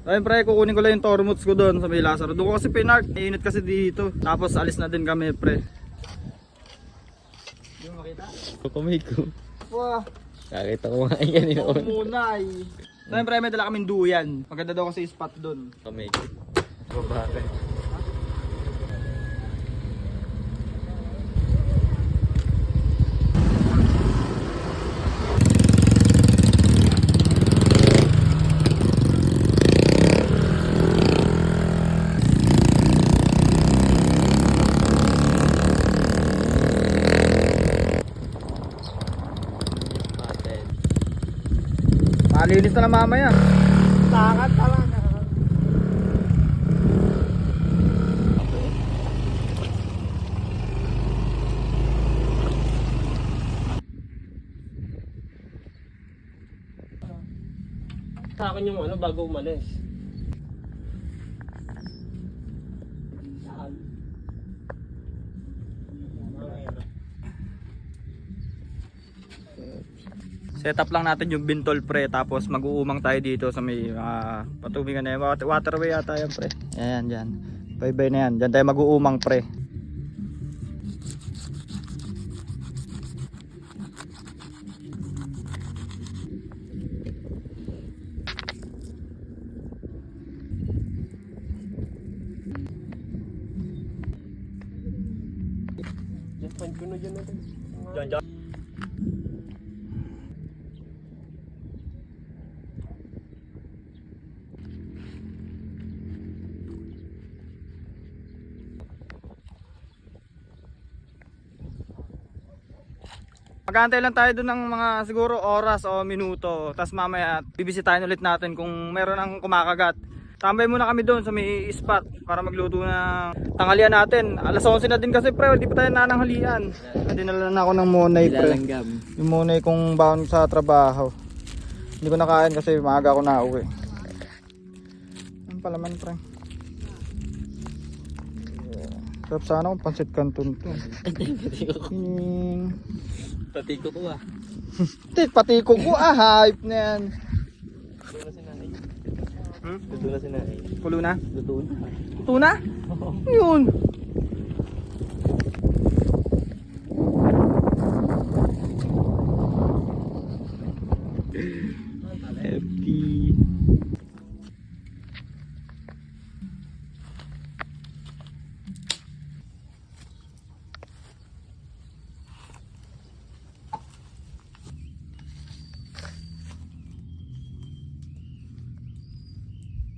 Ayun pre, kukunin ko lang yung tormots ko doon sa may Lazaro. Doon ko kasi pinark, init kasi dito. Tapos alis na din kami pre. Hindi mo makita? Kamay ko. Wah, Nakita ko nga yan ako yun. muna eh. Ayun pre, may dala kaming duyan. Maganda daw kasi yung spot doon. Kamay ko. Babakan. Malinis na lang mamaya. Takot talaga. Sa akin yung ano bago umalis. Set up lang natin yung bintol pre, tapos mag-uumang tayo dito sa may patubigan na yan. Waterway yata yan pre. Ayan dyan. Bye-bye na yan. Dyan tayo mag-uumang pre. Diyan, find ko na dyan natin. Dyan. Mag-aantay lang tayo dun ng mga siguro oras o minuto. Tapos mamaya bibisitahin ulit natin kung meron ng kumakagat. Tambay muna kami doon sa may spot para magluto na tanghalian natin. Alas 11 na din kasi pre, hindi pa tayo nananghalian. Dinala na ako ng monay pre. Yung monay kong baon sa trabaho. Hindi ko nakain kasi maaga ako na uwi. Ang palaman pre. Sarap sana kung pansit canton to. Pati ko ko ah. Pati ko hype na yan. Luto na si nanay. Luto na si nanay. Kulo na? Luto na. Luto na? Yun.